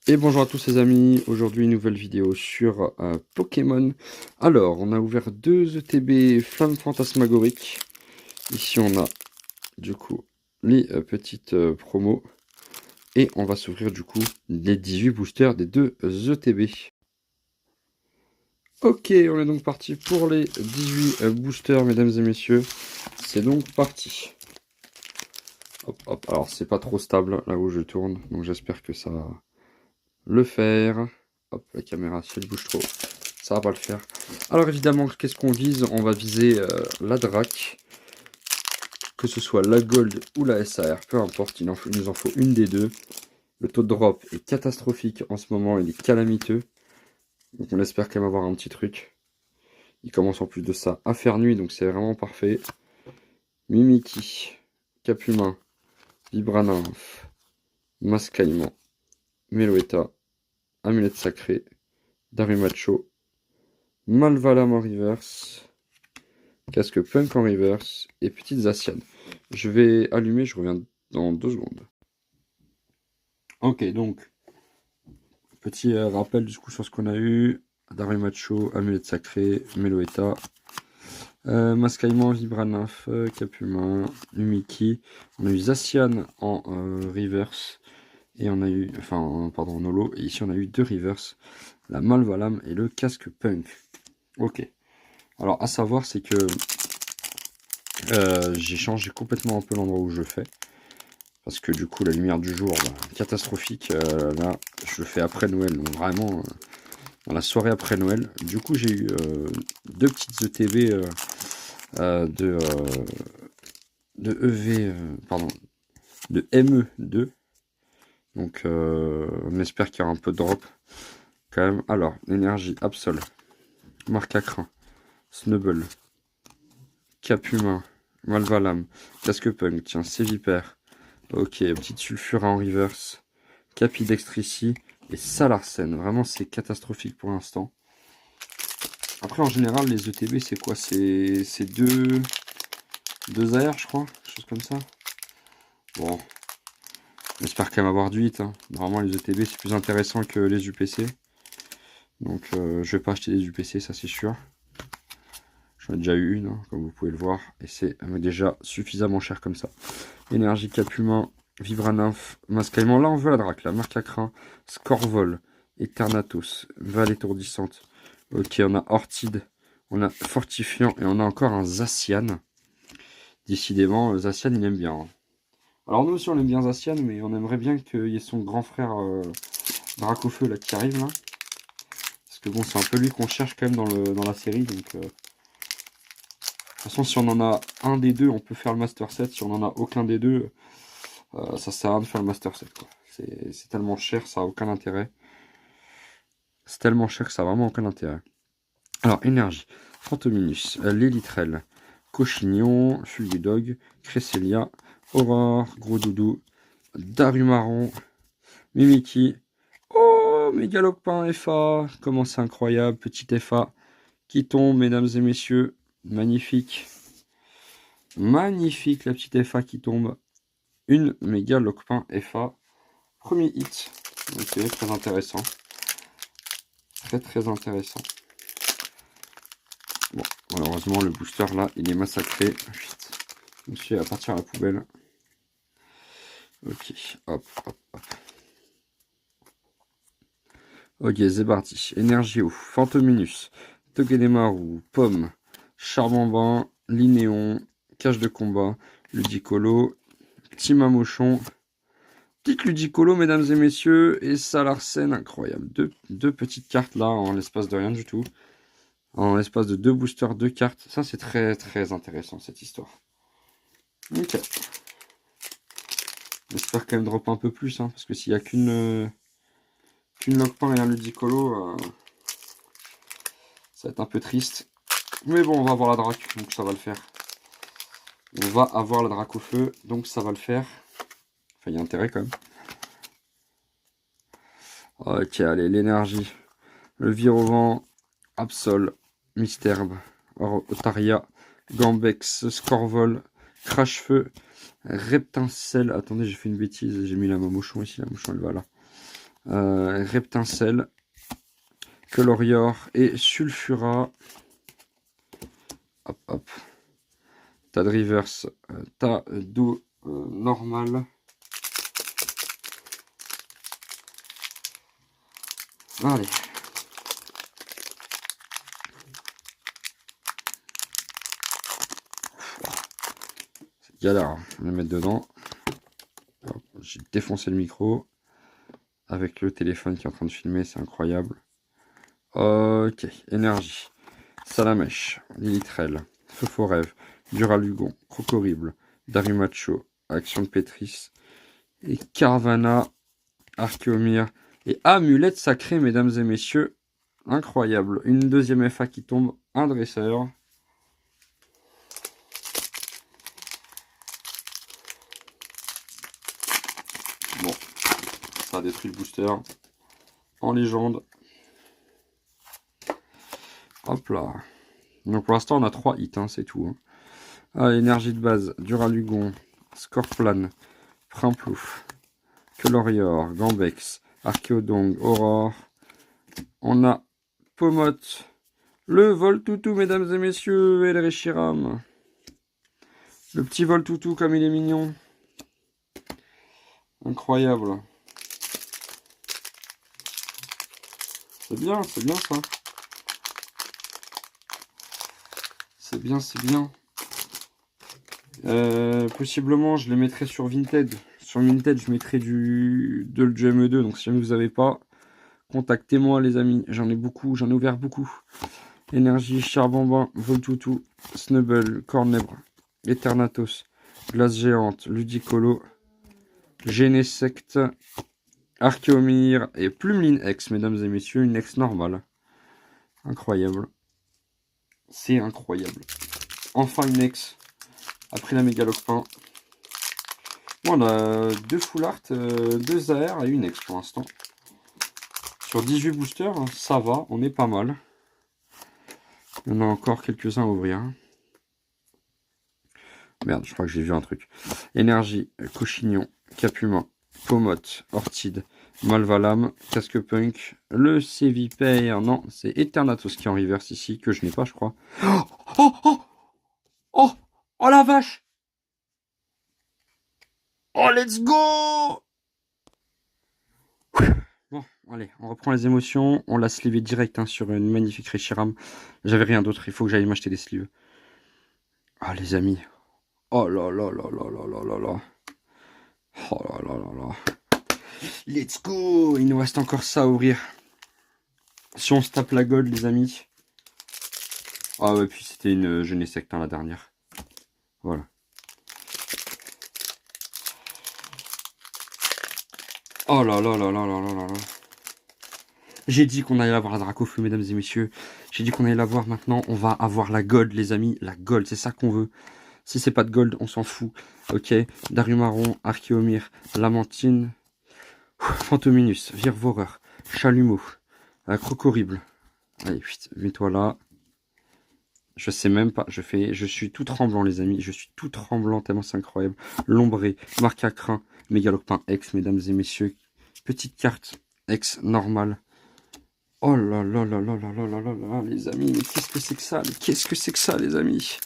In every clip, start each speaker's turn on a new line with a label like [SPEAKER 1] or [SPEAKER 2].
[SPEAKER 1] Et bonjour à tous les amis, aujourd'hui une nouvelle vidéo sur Pokémon. Alors, on a ouvert deux ETB Flamme Fantasmagorique. Ici on a du coup les petites promos. Et on va s'ouvrir du coup les 18 boosters des deux ETB. Ok, on est donc parti pour les 18 boosters mesdames et messieurs. C'est donc parti. Hop, hop, alors c'est pas trop stable là où je tourne, donc j'espère que ça va le faire. Hop, la caméra, si elle bouge trop, ça va pas le faire. Alors évidemment, qu'est-ce qu'on vise? On va viser la Drac, que ce soit la Gold ou la SAR, peu importe, il nous en faut une des deux. Le taux de drop est catastrophique en ce moment, il est calamiteux. Donc on espère quand même avoir un petit truc. Il commence en plus de ça à faire nuit, donc c'est vraiment parfait. Mimiki, Capumain, Vibranymph, Mascaïman, Meloetta, Amulette Sacrée, Darumacho, Malvalam en reverse, Casque Punk en reverse et Petite Zacian. Je vais allumer, je reviens dans 2 secondes. Ok, donc, petit rappel du coup sur ce qu'on a eu. Darumacho, Amulette Sacrée, Meloetta, Mascaïman, Vibranymph, Capumain, Lumiki. On a eu Zacian en reverse. Et on a eu, enfin, pardon, en holo. Et ici on a eu 2 reverse. La Malvalam et le Casque Punk. Ok. Alors, à savoir, c'est que j'ai changé complètement un peu l'endroit où je fais. Parce que du coup, la lumière du jour, bah, catastrophique. Là, je le fais après Noël. Donc vraiment, dans la soirée après Noël. Du coup, j'ai eu deux petites ETB de EV, pardon, de ME2. Donc, on espère qu'il y aura un peu de drop quand même. Alors, énergie, Absol, Marque à Crin, Snubble, Capumain, Malvalam, Casque Punk, tiens, Sévipère. Ok, petite Sulfura en reverse. Capidextrici et Salarsen. Vraiment, c'est catastrophique pour l'instant. Après, en général, les ETB, c'est quoi? C'est deux AR, je crois. Quelque chose comme ça. Bon, j'espère quand même avoir du hit. Hein. Normalement, les ETB, c'est plus intéressant que les UPC. Donc, je vais pas acheter des UPC, ça c'est sûr. J'en ai déjà eu une, hein, comme vous pouvez le voir. Et c'est déjà suffisamment cher comme ça. Énergie Capumain, Vibranymph, Mascaïman. Là, on veut la Drac. La Marque à Crin, Scorvol, Eternatus, Val étourdissante. Ok, on a Ortide, on a Fortifiant et on a encore un Zacian. Décidément, Zacian, il aime bien. Hein. Alors, nous aussi, on aime bien Zacian, mais on aimerait bien qu'il y ait son grand frère Dracofeu là, qui arrive là. Parce que bon, c'est un peu lui qu'on cherche quand même dans la série. Donc, de toute façon, si on en a un des deux, on peut faire le Master Set. Si on en a aucun des deux, ça sert à rien de faire le Master Set. C'est tellement cher, ça n'a aucun intérêt. C'est tellement cher que ça n'a vraiment aucun intérêt. Alors, énergie. Fantominus, Lelytrel, Cochignon, Fulgudog, Cresselia, Aurore, Gros Doudou, Darumaron, Mimiki. Oh, Mégalopin FA. Comment c'est incroyable, petit FA qui tombe, mesdames et messieurs. Magnifique. Magnifique, la petite FA qui tombe. Une Mégalopin FA. Premier hit. Ok, très intéressant. Très très intéressant. Bon, malheureusement, le booster là, il est massacré. Monsieur, à partir à la poubelle. Ok, hop, hop, hop. Ok, Zébardi, Énergio, Fantominus, Togedemaru, Pomme, Charbambin, Linéon, Cache de combat, Ludicolo, Petit Mamochon, Petite Ludicolo, mesdames et messieurs, et Salarsen, incroyable. Deux petites cartes là, en l'espace de rien du tout. En l'espace de deux boosters, deux cartes. Ça, c'est très très intéressant cette histoire. Ok. J'espère quand même drop un peu plus, hein, parce que s'il n'y a qu'une Lockpin et un Ludicolo, ça va être un peu triste. Mais bon, on va avoir la Drac, donc ça va le faire. On va avoir la Drac au feu, donc ça va le faire. Enfin, il y a intérêt quand même. Ok, allez, l'énergie. Le Virovent, Absol, Misterbe, Otaria, Gambex, Scorvol, Crash-Feu, Reptincelle. Attendez, j'ai fait une bêtise, j'ai mis la Mamochon ici, la Mamochon elle va là. Reptincelle, Colorior et Sulfura. Hop, hop. T'as de reverse, t'as d'eau normale. Allez. C'est galère hein, de les mettre dedans. J'ai défoncé le micro. Avec le téléphone qui est en train de filmer, c'est incroyable. Ok, énergie. Salamèche, Lilitrel, Rêve, Duralugon, Crocorible, Darumacho, Action de Pétris, et Carvana, Archeomir, et Amulette Sacrée, mesdames et messieurs. Incroyable. Une deuxième FA qui tombe, un dresseur. Bon, ça a détruit le booster. En légende. Hop là. Donc pour l'instant on a 3 hits, hein, c'est tout. Hein. Ah, énergie de base, Duralugon, Scorplan, Primplouf, Colorior, Gambex, Archeodong, Aurore. On a Pomote, le Voltoutou, mesdames et messieurs, et le Reshiram. Le petit Voltoutou comme il est mignon. Incroyable. C'est bien ça. C'est bien, c'est bien. Possiblement, je les mettrai sur Vinted. Sur Vinted, je mettrai de le GME2. Donc, si jamais vous n'avez pas, contactez-moi, les amis. J'en ai beaucoup, j'en ai ouvert beaucoup. Énergie, Charbambin, Voltoutou, Snubble, Cornèbre, Eternatos, Glace Géante, Ludicolo, Genesect, Archeomir et Plumeline X, mesdames et messieurs. Une X normale. Incroyable. C'est incroyable. Enfin une X. Après la Mégalopin. Bon, on a 2 full art, 2 AR et une X pour l'instant. Sur 18 boosters, ça va, on est pas mal. Il y en a encore quelques-uns à ouvrir. Merde, je crois que j'ai vu un truc. Énergie, Cochignon, Capumin, Pomote, Ortide, Malvalam, Casque Punk, le Sévipère. Non, c'est Eternatus qui est en reverse ici, que je n'ai pas, je crois. Oh, oh, oh, oh, oh la vache! Oh, let's go! Bon, allez, on reprend les émotions. On l'a slivé direct hein, sur une magnifique Reshiram. J'avais rien d'autre, il faut que j'aille m'acheter des sleeves. Ah, les amis. Oh là là là là là là là là. Oh là là là là. Let's go! Il nous reste encore ça à ouvrir. Si on se tape la gold, les amis. Ah ouais, puis c'était une Genesect hein, la dernière. Voilà. Oh là là là là là là là là. J'ai dit qu'on allait avoir la Dracofeu, mesdames et messieurs. J'ai dit qu'on allait l'avoir maintenant. On va avoir la gold, les amis. La gold, c'est ça qu'on veut. Si c'est pas de gold, on s'en fout. Ok. Darumaron, Archeomir, Lamantine, Fantominus, Virvoreur, Chalumeau, Crocorible. Allez, mets-toi là. Je sais même pas. Je suis tout tremblant, les amis. Je suis tout tremblant, tellement c'est incroyable. Lombré, Marcacrin, Mégalopin X, mesdames et messieurs. Petite carte X normale. Oh là là là là là là là là là, les amis, mais qu'est-ce que c'est que ça? Qu'est-ce que c'est que ça, les amis?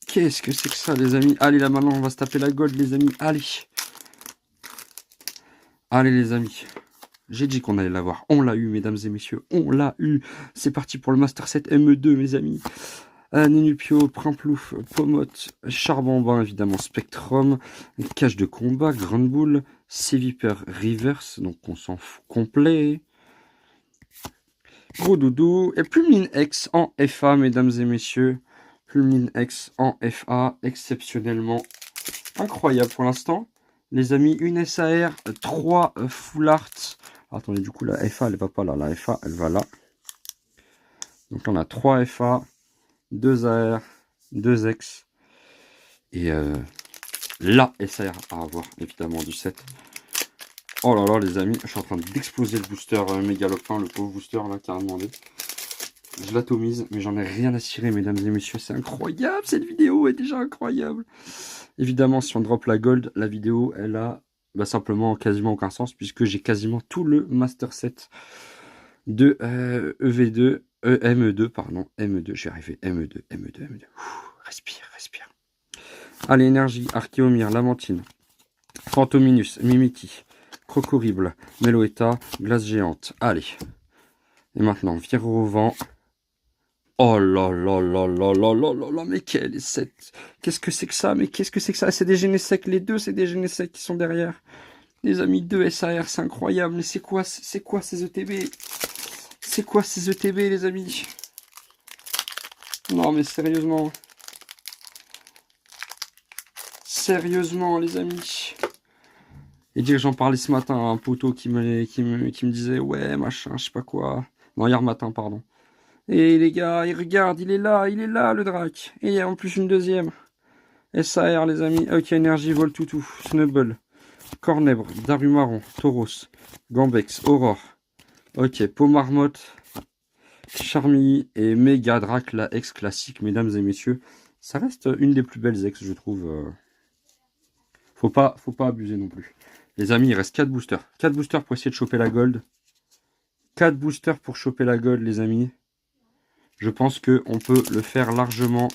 [SPEAKER 1] Qu'est-ce que c'est que ça, les amis? Allez, là, maintenant, on va se taper la gold, les amis. Allez. Allez, les amis. J'ai dit qu'on allait l'avoir. On l'a eu, mesdames et messieurs. On l'a eu. C'est parti pour le Master 7 ME2, mes amis. Ninupio, Primplouf, Pomote, Charbambin, évidemment, Spectrum, Cache de combat, Grande Boule, Sévipère Reverse, donc on s'en fout complet. Gros doudou, et Plumeline X en FA, mesdames et messieurs. Plumeline X en FA, exceptionnellement incroyable pour l'instant. Les amis, une SAR, 3 full art. Attendez, du coup, la FA, elle va pas là. La FA, elle va là. Donc, on a 3 FA, 2 AR, 2 X. Et la SAR à avoir, évidemment, du 7. Oh là là, les amis, je suis en train d'exploser le booster Mégalopin, le pauvre booster là qui a demandé. Je l'atomise, mais j'en ai rien à cirer, mesdames et messieurs. C'est incroyable, cette vidéo est déjà incroyable. Évidemment, si on drop la gold, la vidéo, elle a Bah simplement quasiment aucun sens puisque j'ai quasiment tout le master set de EV2, ME2, pardon, ME2, j'ai arrivé, ME2, ME2, ME2. Respire, respire. Allez, énergie, Archéomir, Lamantine, Fantominus, Mimiki, Crocorible, Meloetta, Glace Géante. Allez. Et maintenant, Vire au vent. Oh là là là là là là là là, mais quelle est cette... Qu'est-ce que c'est que ça? Mais qu'est-ce que c'est que ça? C'est des Genesec, les deux, c'est des Genesec qui sont derrière. Les amis, 2 SAR, c'est incroyable. Mais c'est quoi ces ETB? C'est quoi ces ETB, les amis? Non, mais sérieusement. Sérieusement, les amis. Et dire que j'en parlais ce matin à un poteau qui me disait, ouais, machin, je sais pas quoi. Non, hier matin, pardon. Et les gars, il regarde, il est là, le drac. Et il y a en plus une deuxième. SAR, les amis. Ok, énergie, Voltoutou, Snubble, Cornèbre, Darumaron, Tauros, Gambex, Aurore. Ok, Pomarmotte, Charmilly et Méga Drac, la ex classique, mesdames et messieurs. Ça reste une des plus belles ex, je trouve. Faut pas abuser non plus. Les amis, il reste 4 boosters. 4 boosters pour essayer de choper la gold. 4 boosters pour choper la gold, les amis. Je pense qu'on peut le faire largement.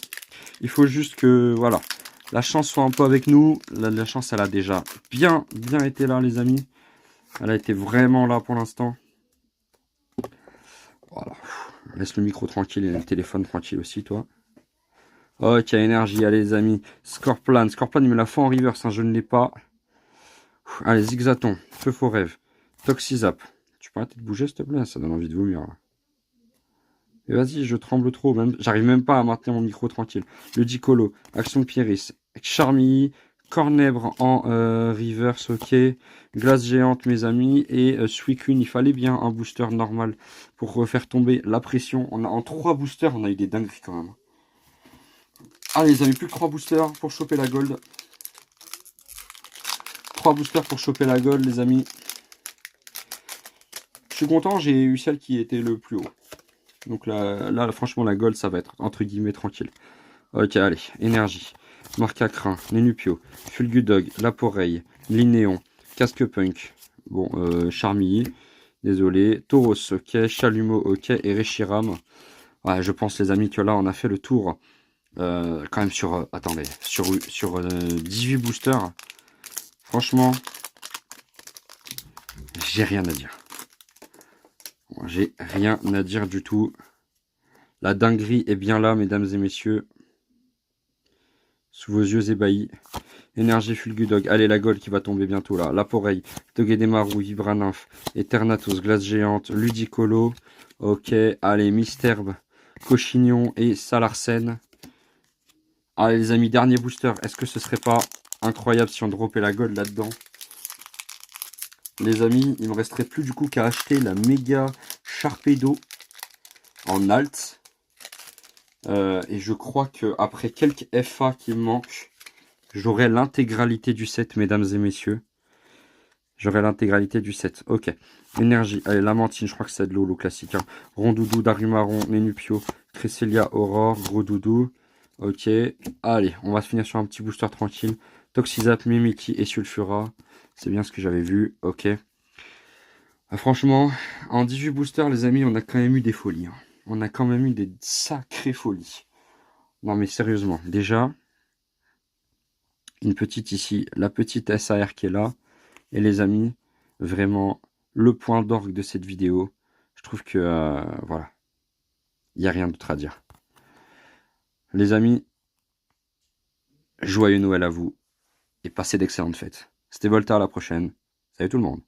[SPEAKER 1] Il faut juste que, voilà, la chance soit un peu avec nous. La chance, elle a déjà bien été là, les amis. Elle a été vraiment là pour l'instant. Voilà. Laisse le micro tranquille et le téléphone tranquille aussi, toi. Ok, énergie, allez, les amis. Scorplan, il me la fait en reverse, hein, je ne l'ai pas. Allez, Zigzaton, Feu Faux Rêve, Toxizap. Tu peux arrêter de bouger, s'il te plaît? Ça donne envie de vomir, là. Et vas-y, je tremble trop, même, j'arrive même pas à maintenir mon micro tranquille. Le Dicolo, Action de Pieris, Charmilly, Cornèbre en reverse, ok. Glace géante, mes amis. Et Suicune, il fallait bien un booster normal pour refaire tomber la pression. On a en 3 boosters, on a eu des dingueries quand même. Allez, les amis, plus que 3 boosters pour choper la gold. 3 boosters pour choper la gold, les amis. Je suis content, j'ai eu celle qui était le plus haut. Donc là, franchement, la gold, ça va être entre guillemets tranquille. Ok, allez, énergie. Marcacrin, Nenupio, Fulgudog, Laporeille, Linéon, Casque Punk, bon, Charmilly, désolé, Tauros, ok, Chalumeau, ok, et Reshiram. Ouais, je pense, les amis, que là, on a fait le tour, quand même sur, attendez, sur 18 boosters. Franchement, j'ai rien à dire. J'ai rien à dire du tout. La dinguerie est bien là, mesdames et messieurs. Sous vos yeux ébahis. Énergie Fulgudog. Allez, la gold qui va tomber bientôt là. Laporeille, Togedemaru, Vibranymph, Eternatus, Glace Géante, Ludicolo. Ok, allez, Misterbe, Cochignon et Salarsen. Allez, les amis, dernier booster. Est-ce que ce serait pas incroyable si on dropait la gold là-dedans? Les amis, il me resterait plus du coup qu'à acheter la méga Sharpedo en alt. Et je crois que après quelques FA qui me manquent, j'aurai l'intégralité du set, mesdames et messieurs. J'aurai l'intégralité du set. Ok. Énergie. Allez, Lamantine, je crois que c'est de l'eau classique. Hein. Rondoudou, Darumaron, Nenupio, Cresselia, Aurore, Gros Doudou. Ok. Allez, on va se finir sur un petit booster tranquille. Toxizap, Mimiki et Sulfura. C'est bien ce que j'avais vu. Ok. Franchement, en 18 boosters, les amis, on a quand même eu des folies. Hein. On a quand même eu des sacrées folies. Non, mais sérieusement. Déjà, une petite ici. La petite SAR qui est là. Et les amis, vraiment, le point d'orgue de cette vidéo. Je trouve que, voilà, il n'y a rien d'autre à dire. Les amis, joyeux Noël à vous. Et passez d'excellentes fêtes. C'était Volta, à la prochaine. Salut tout le monde.